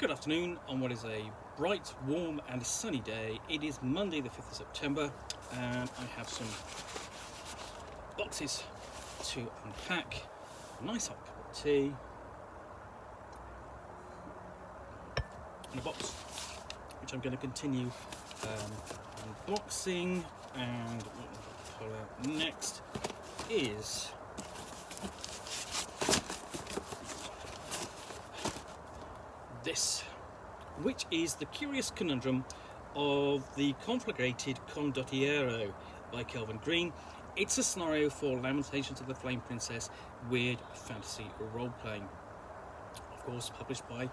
Good afternoon on what is a bright, warm and sunny day. It is Monday the 5th of September and I have some boxes to unpack, a nice hot cup of tea and a box which I'm going to continue unboxing. And what I'll pull out next is this, which is the curious conundrum of the Conflagrated Condottieri by Kelvin Green. It's a scenario for Lamentations of the Flame Princess weird fantasy role-playing, of course published by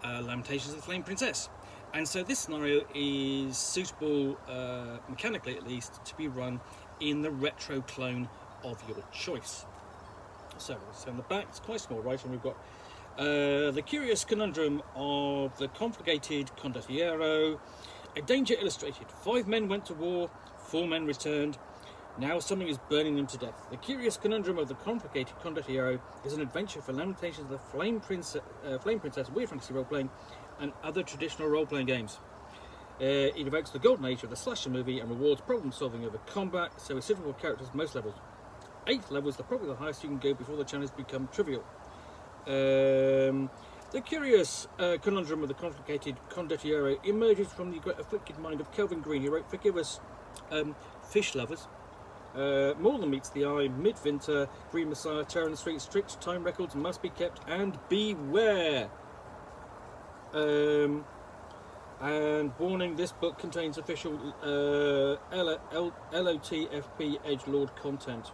Lamentations of the Flame Princess. And so this scenario is suitable, mechanically at least, to be run in the retro clone of your choice. So on the back, it's quite small, right? And we've got the curious conundrum of the Conflagrated Condottieri, a danger illustrated. 5 men went to war, 4 men returned. Now something is burning them to death. The curious conundrum of the Conflagrated Condottieri is an adventure for Lamentations of the Flame Princess, weird fantasy role-playing, and other traditional role-playing games. It evokes the golden age of the slasher movie and rewards problem-solving over combat, so it's suitable for characters at most levels. 8th level is probably the highest you can go before the challenges become trivial. The curious conundrum of the Conflagrated Condottieri emerges from the great afflicted mind of Kelvin Green. He wrote, "Forgive us, fish lovers. More than meets the eye, midwinter, Green Messiah, terror in the streets, strict time records must be kept, and beware." And warning, this book contains official LOTFP edgelord content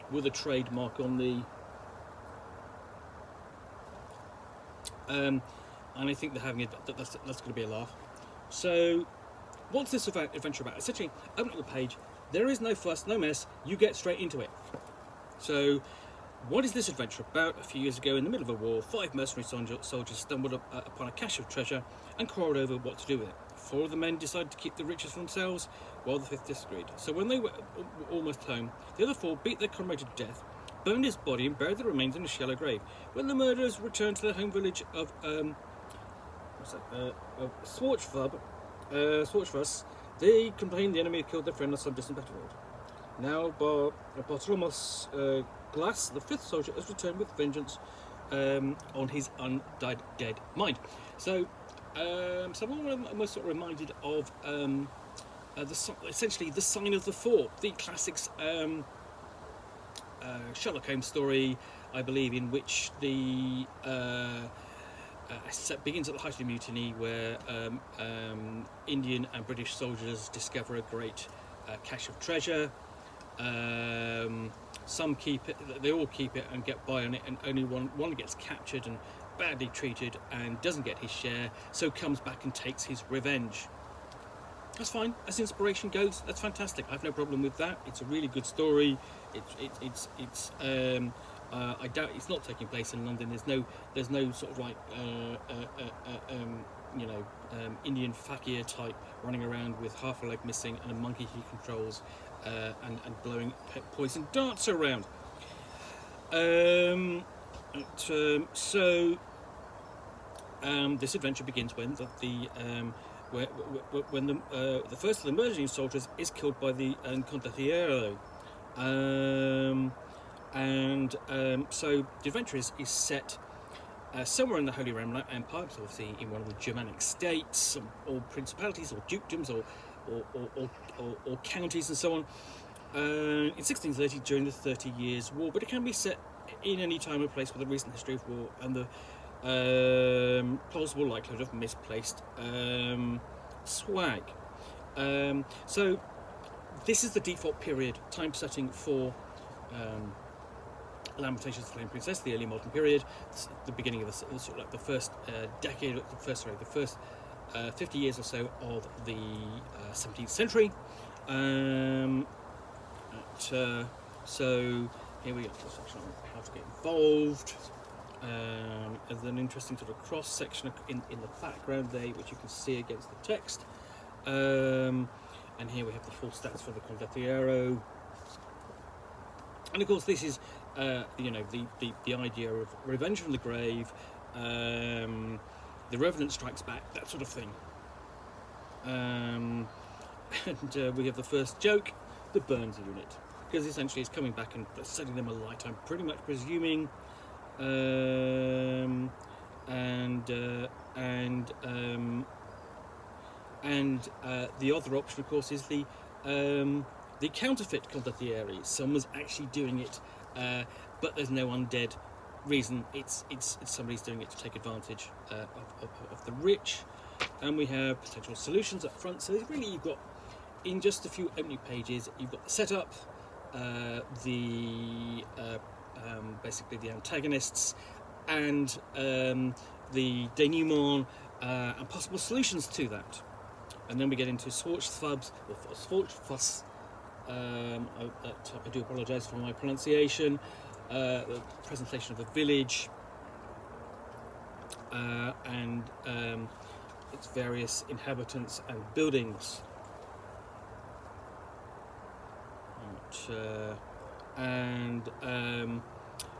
with a trademark on the and I think they're having that's going to be a laugh. So what's this adventure about? Essentially, open up the page, there is no fuss, no mess, you get straight into it. So what is this adventure about? A few years ago, in the middle of a war, 5 mercenary soldiers stumbled upon a cache of treasure and quarrelled over what to do with it. 4 of the men decided to keep the riches for themselves, while the 5th disagreed. So when they were almost home, the other 4 beat their comrade to death, burned his body and buried the remains in a shallow grave. When the murderers returned to their home village of Swartzfuss, they complained the enemy had killed their friend on some distant battlefield. Now Bartolomos Glass, the 5th soldier, has returned with vengeance on his undead dead mind. So I'm almost sort of reminded of essentially the Sign of the Four, the classics Sherlock Holmes story, I believe, in which the begins at the height of the mutiny, where Indian and British soldiers discover a great cache of treasure. Some keep it, they all keep it and get by on it, and only one gets captured and badly treated and doesn't get his share, so comes back and takes his revenge. That's fine, as inspiration goes, that's fantastic. I have no problem with that. It's a really good story. I doubt it's not taking place in London. There's no sort of like Indian fakir type running around with half a leg missing and a monkey he controls and blowing poison darts around. This adventure begins when the first of the merging soldiers is killed by the Condottieri. So the adventure is set somewhere in the Holy Roman Empire, so obviously in one of the Germanic states, or principalities, or dukedoms, or counties, and so on. In 1630, during the 30 Years' War, but it can be set in any time or place with a recent history of war and the plausible likelihood of misplaced swag. So this is the default period time setting for Lamentations of the Flame Princess, the early modern period. It's the beginning of the sort of like the first decade, the first 50 years or so of the 17th century. So here we go. Section on how to get involved. There's an interesting sort of cross section in the background there, which you can see against the text. And here we have the full stats for the Condottieri. And of course, this is the idea of revenge from the grave, the Revenant strikes back, that sort of thing. And we have the first joke, the Burns unit, because essentially it's coming back and setting them alight, I'm pretty much presuming. The other option, of course, is the counterfeit Condottieri. Someone's actually doing it, but there's no undead reason. It's somebody's doing it to take advantage of the rich. And we have potential solutions up front. So really, you've got, in just a few opening pages, you've got the setup, basically the antagonists, and the denouement, and possible solutions to that. And then we get into Svorchfuss. I do apologise for my pronunciation. The presentation of the village, and its various inhabitants and buildings.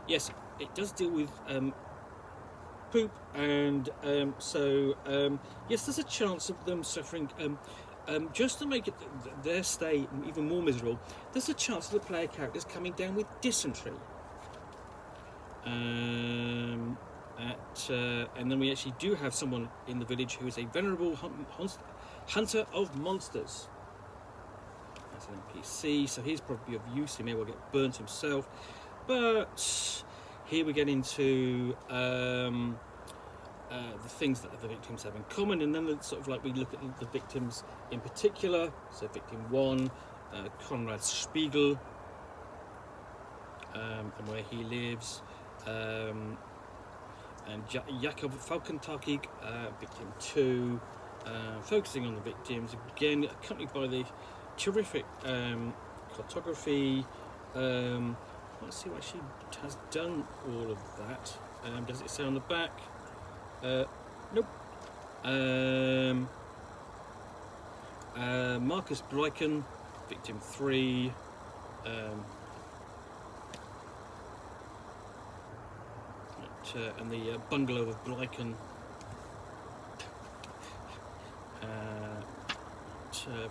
Yes, it does deal with poop, and yes, there's a chance of them suffering. Just to make it their stay even more miserable, there's a chance of the player characters coming down with dysentery. And then we actually do have someone in the village who is a venerable hunter of monsters. That's an NPC, so he's probably of use. He may well get burnt himself. But here we get into the things that the victims have in common, and then sort of like we look at the victims in particular. So victim 1, Konrad Spiegel, and where he lives, and Jakob Falkentakig, victim 2, focusing on the victims, again accompanied by the terrific cartography. Let's see why she has done all of that. Does it say on the back? Nope. Marcus Breiken, victim 3. And the bungalow of Bleichen.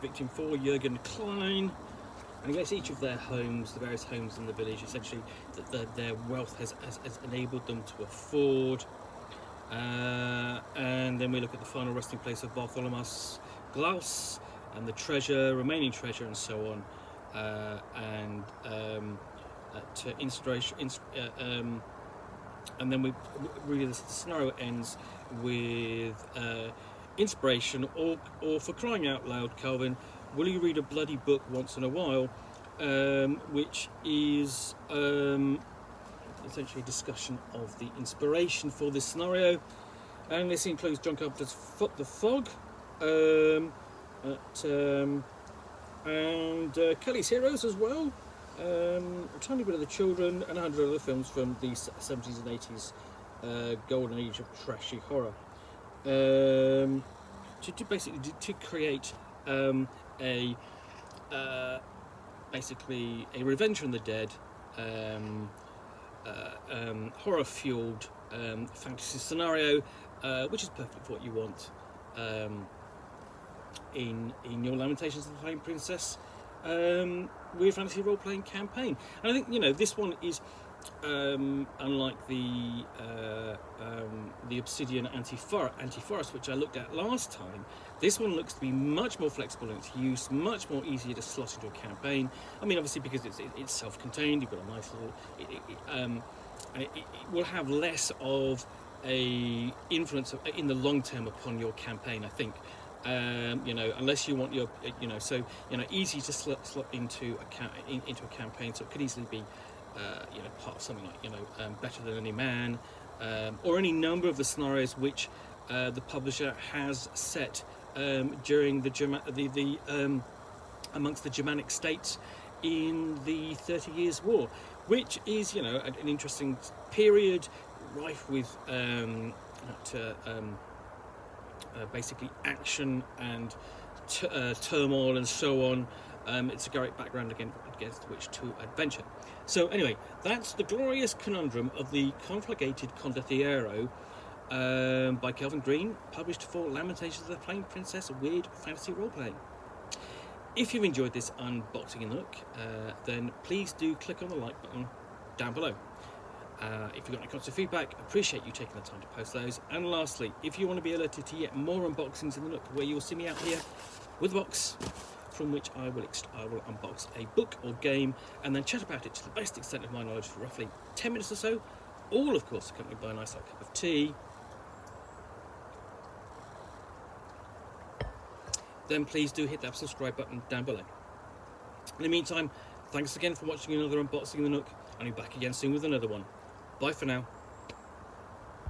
Victim 4, Jürgen Klein. And I guess each of their homes, the various homes in the village, essentially that their wealth has enabled them to afford. And then we look at the final resting place of Bartholomew Glaus and the remaining treasure, and so on. And then we really the scenario ends with inspiration, or for crying out loud, Calvin, will you read a bloody book once in a while? Which is essentially a discussion of the inspiration for this scenario, and this includes John Carpenter's The Fog, and Kelly's Heroes as well, a tiny bit of The Children, and 100 other films from the 70s and 80s golden age of trashy horror, to create basically a Revenge from the Dead, horror-fueled fantasy scenario, which is perfect for what you want in your Lamentations of the Flame Princess weird fantasy role-playing campaign. And I think, this one is unlike the Obsidian Antiforest, which I looked at last time. This one looks to be much more flexible in its use, much more easier to slot into a campaign. I mean, obviously because it's self-contained, you've got a nice little, and it will have less of a influence in the long term upon your campaign, I think. Unless you want your, easy to slot into a campaign, so it could easily be, part of something like, Better Than Any Man, or any number of the scenarios which the publisher has set during the amongst the Germanic states in the 30 Years' War, which is, an interesting period, rife with basically action and turmoil and so on. It's a great background against which to adventure. So anyway, that's the glorious conundrum of the Conflagrated Condottieri, by Kelvin Green, published for Lamentations of the Flame Princess Weird Fantasy Roleplay. If you've enjoyed this unboxing in Nook, then please do click on the like button down below. If you've got any comments or feedback, appreciate you taking the time to post those. And lastly, if you want to be alerted to yet more unboxings in the Nook, where you'll see me out here with a box from which I will unbox a book or game and then chat about it to the best extent of my knowledge for roughly 10 minutes or so, all of course accompanied by a nice hot cup of tea, then please do hit that subscribe button down below. In the meantime, thanks again for watching another unboxing in the Nook. I'll be back again soon with another one. Bye for now.